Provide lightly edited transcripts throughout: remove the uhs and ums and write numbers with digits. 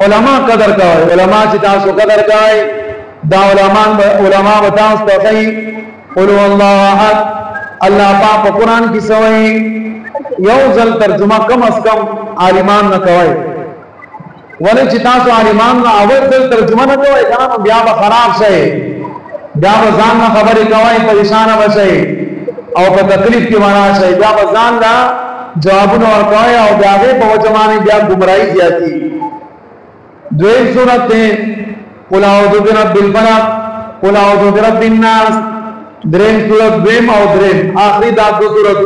उलमा कदर कवई, उलमा चितासु कदर कवई, दा उलमा बताओ तकई कुल हुवल्लाहु अहद, अल्लाह पाक कुरान की सवई यौ जल तर्जुमा कम अज कम आलिमान न कवई, वले चितासु आलिमान न अवल जल तर्जुमा न कवई kana ब्या खराब शे, ब्या जान न खबर कवई परेशान बशे और पे तकलीफ की माना शे, ब्या जान ना जवाबन और कवई और ब्यागे पवजमानी ब्या गुमराही जाती। द्वेम सूरत है कुल अऊज़ु बिरब्बिल फलक, कुल अऊज़ु बिरब्बिन नास, द्रेम सूरत द्वेम और द्रेम आखिरी दाद दो सूरत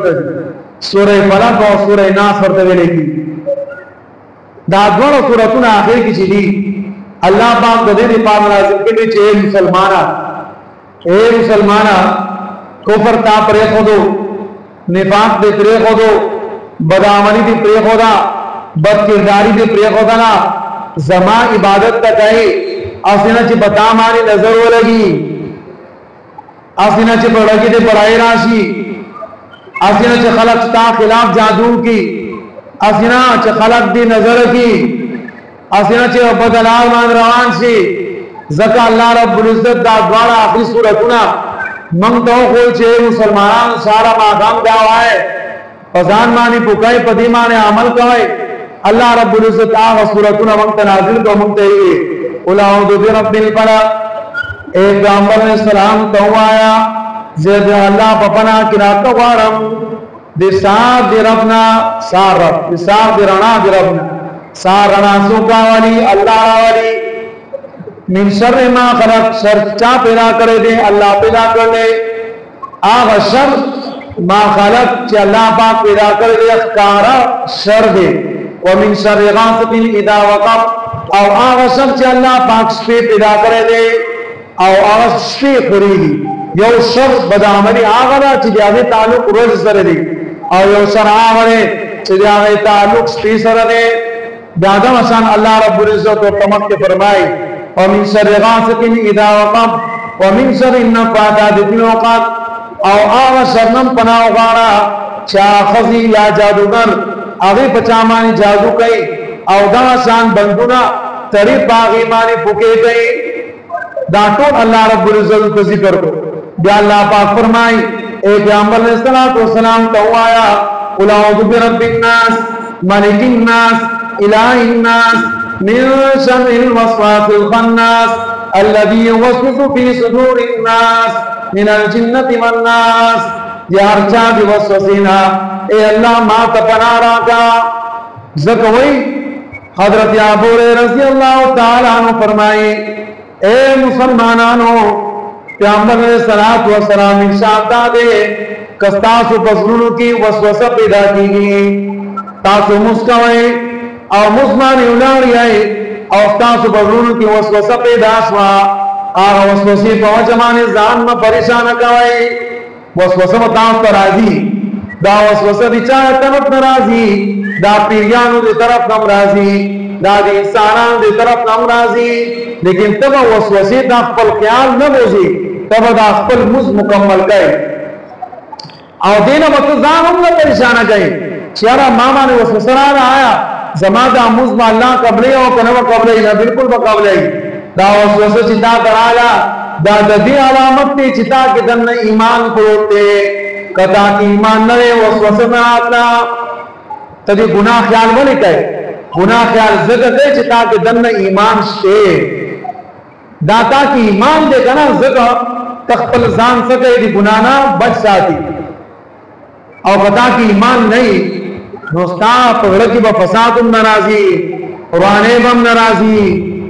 सूरह फलक और सूरह नास पढ़ते हुए की दादवान सूरतुन आखिर की चीज़ी अल्लाह पाक गदे पाक नाज़िल के लिए ए मुसलमाना कुफर ता परे खोदो, निफाक दे परे खोदो, बदामली दे परे खोदा, बदकिरदारी दे परे खोदा ना, जमा इबादत तक है आसिना ची बता मारी नजर हो लगी, आसिना ची पढ़ी दे पढ़ाई राशि, आसिना ची खलक ता खिलाफ जादू की, आसिना ची खलक दी नजर की, आसिना ची बदलाव मान रवान सी ज़का अल्लाह रब्बुल इज़्ज़त दा द्वारा आखिरी सूरतुना मंगतो कोई चे मुसलमान सारा माकाम दावा है फजान मानी पुकाई पदी माने अमल कवाई अल्लाह रब्बुल इज़्ज़त आ सूरतुना मंगत नाज़िल को मंगते ही कुल अऊज़ु बिरब्बिल फलक। एक पैगंबर ने सलाम तो आया ज़ेद अल्लाह पपना किरात वारम दिसाब दिरबना सारब दिसाब दिरना दिरबना सारना सुका वाली अल्लाह वाली मिन शर्रि मा खलक शर चा पैदा करे दे अल्लाह पैदा कर दे आग शर मा खलक च अल्लाह पाक पैदा कर दे अखकारा शर दे व मिन शर्रि गासिकिन इदा वक़ब और आग शर च अल्लाह पाक से पैदा करे दे और आग से खुरीगी यो शर बदामली आगरा च जावे ताल्लुक रोज सर दे और यो शर आगरे च जावे ताल्लुक से सर दे दादा मसान अल्लाह रब्बुल इज़्ज़त और तमक के फरमाए वमिन शर्रि गासिकिन इदा वक़ब वमिन शर्रि नफ़्फ़ाताति फ़िल उक़द और आवा शर्नम पनाह उगाड़ा चा खज़ी या जादूगर आगे पचामानी जादू कई और दाशान बंदुना तरी बागी मानी फुके गई दाटो अल्लाह रब्बुल इज़्ज़त का जिक्र को या अल्लाह पाक फरमाई ए पैगंबर ने सलातो सलाम तो आया कुल अऊज़ु बिरब्बिन नास मलिकिन नास इलाहिन नास मिन शर्रिल वस्वासिल खन्नास अल्लज़ी युवस्विसु फी सुदूरिन नास मिनल जिन्नति वन नास या अर्चा दिवस्वसिना ए अल्लाह मा तपना राका ज़कवई हज़रत अबू हुरैरा रज़ी अल्लाह तआला अन्हु फरमाए ए मुसलमानानो पैगंबर ने सलात व सलाम इरशाद दे कस्तासु फज़लुन की वसवसा पैदा की तासु मुस्कवे और मुस्मानी उलाड़ी आई और तासु बजरून की वसवसा पैदा हुआ और वसवसी पहुंच जमाने जान में परेशान कवाई वसवसा बताओ तराजी दा वसवसा दिचा तरफ नाराजी दा पीरियानु दे तरफ नम राजी दा दी इंसानान दे तरफ नम राजी लेकिन तब वसवसी दा खपल ख्याल न बोझी तब दा खपल मुज मुकम्मल गए और देना मतलब जान हम न परेशान गए चारा मामा ने वसवसा आया जमादा मुज़मा अल्लाह कबले और कनवा कबले ना बिल्कुल बकबले दा वसवसा चिता कराला दा ददी अलामत ने चिता के दन ईमान कोते कथा की ईमान नवे वसवसा में आता तभी गुनाह ख्याल वाले कहे गुनाह ख्याल जगह दे चिता के दन ईमान से दाता की ईमान दे ना जगह तख्पल जान सके दी गुनाना बच जाती और कथा की ईमान नहीं दोस्ता पगड़ की बफसाद नाराजी पुराने बम नाराजी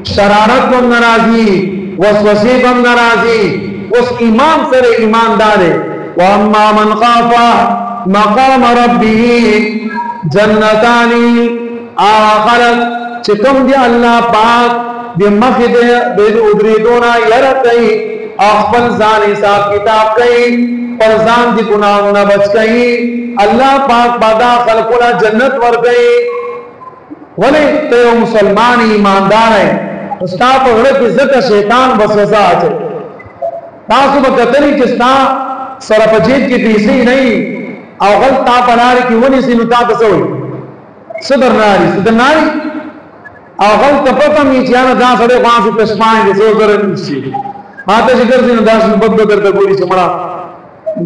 शरारत बम नाराजी वसवसे बम नाराजी उस ईमान से ईमानदार है वअम्मा मन खाफा मकाम रब्बिही जन्नतानी आखरत चिकम दिया अल्लाह पाक बिमखदे बेउदरीदोना यरतई अखपल जान हिसाब किताब कई परजान दी गुनाह न बच गई अल्लाह पाक बादा खलकुला जन्नत वर गई वले तो मुसलमान ईमानदार है उसका पगड़े इज्जत शैतान वसवसा आचे तासु बकतरी किस्ता सरपजीत की तीसरी नहीं अवगल ता पनार की वनी सिनुता कसोई सुधरनारी او غلط پته می چې انا دا سره خاصه پښمان دي څو زره نشي ماته چې ګرځي نو داس په بده درته ګوري چې مړه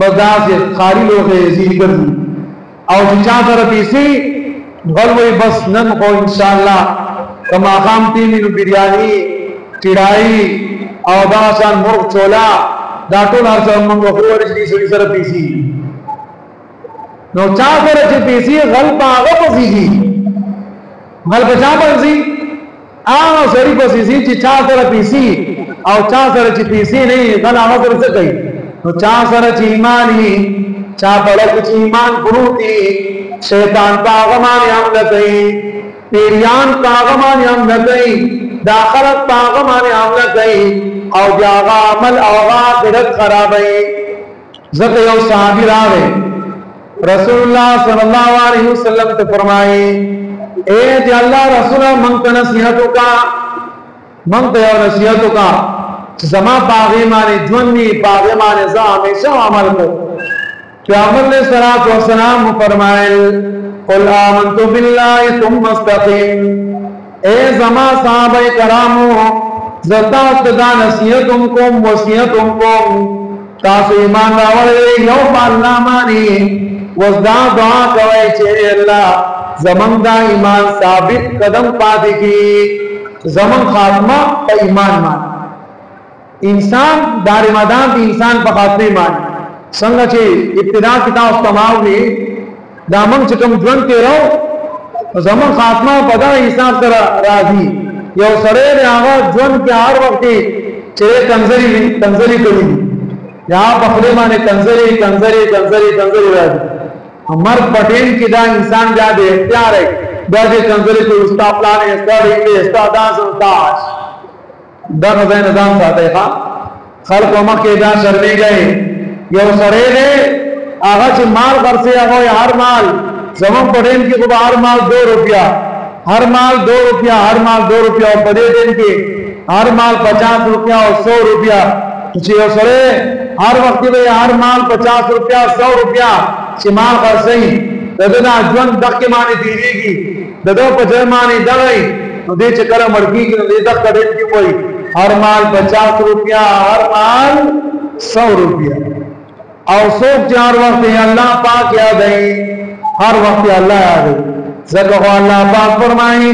بداس خاري لوګي زی ګرځي او چې چا سره پیسي غلوي بس نن خو ان شاء الله کما خام تیمی نو بریانی چړای او دا شان مرغ چولا دا ټول ارڅ موږ خوري چې سړي سره پیسي نو چا سره چې پیسي غل پاغه پسیږي غل بچا پسي هغه سړي پسیږي چې چا سره پیسي او چا سره چې پیسي نه غل هغه سره څه کوي نو چا سره چې ایمان وي چا بلک چې ایمان پروتي شیطان پاغمان حمله کوي پیریان پاغمان حمله کوي داخلت پاغمان حمله کوي او بیاغا عمل اوغا قدرت خرابوي ذکر یو صحابی راوے رسول اللہ صلی اللہ علیہ وسلم تے فرمائے اے دی اللہ رسول منت نصیحتو کا منت یو نصیحتو کا زما پاغی مانے جونی پاغی مانے زا ہمیشہ عمل کو پیغمبر علیہ الصلوۃ والسلام فرمائے قل آمنت باللہ ثم استقیم اے زما صحابہ کرامو زتا استدا نصیحتم کوم وصیتم کوم تاسو ایمان راوړی یو الله مانی وزدا دعا کوي چې الله زمون دا ایمان ثابت قدم پاتې کی زمون خاتمه په ایمان مان انسان دار مدان دی انسان په خاتمه مان څنګه چې ابتدا کتاب تماموي دا موږ چې کوم ژوند کې راو زمون خاتمه په دا حساب سره راځي یو سره هغه ژوند کې هر وخت چې کنځري کوي یا په خپل باندې کنځري راځي مرګ پټین کې دا انسان بیا د اختیار ہے بیا د کنځري کو استاد پلان استاد داس دا غزا نظام ساتي ښا خلق مکه دا شرمې گئے یو سره دې هغه چې مال ورسه هغه هر مال زمون پټین کې کو هر مال 2 روپیا हर माल 2 रुपया और बड़े दिन के हर माल 50 रुपया और 100 रुपया सरे हर वक्त में हर माल 50 रुपया 100 रुपया माल कर सही ददना जवन दक के माने दीरेगी ददो पजर माने दवाई तो दे चकर मड़की की दे दक कदे की कोई हर माल 50 रुपया हर माल 100 रुपया और सोच चार वक्त अल्लाह पाक याद है हर वक्त अल्लाह याद है ذکر اللہ پاک فرمائیں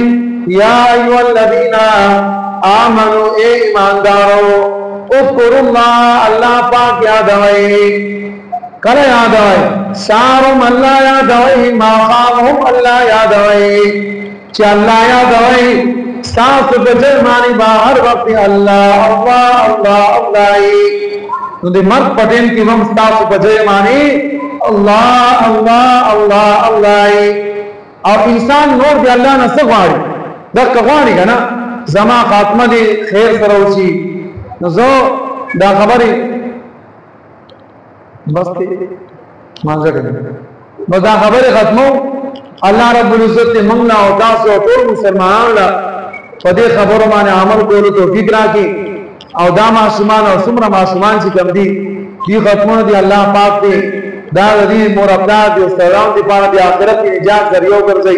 یا ایوہ الذین آمنوا اے ایماندارو اذکروا اللہ اللہ پاک یاد آئے کل یاد آئے سارم اللہ یاد آئے ماقامہم اللہ یاد آئے چی اللہ یاد آئے ساس بجر مانی باہر وقت اللہ آئے تو دے مرد پٹین کی وم ساس بجر مانی اللہ آئے اور انسان نور دی اللہ نه سغواړي دا کغواړي کنه زما خاتمه دی خیر سره وشي نو زه دا خبرې بس مانځه کړم نو دا خبرې ختمو الله رب العزت موږ لا او تاسو ټول مسلمانانو لا په دې خبرو باندې عمل کولو توفیق راکړي او دا معصومان او څومره معصومان چې کوم دي دې ختمونه دی الله پاک دې دا دې مرابطات دي استادان دي په اړه د آخرت کې نجات ذریعہ ګرځي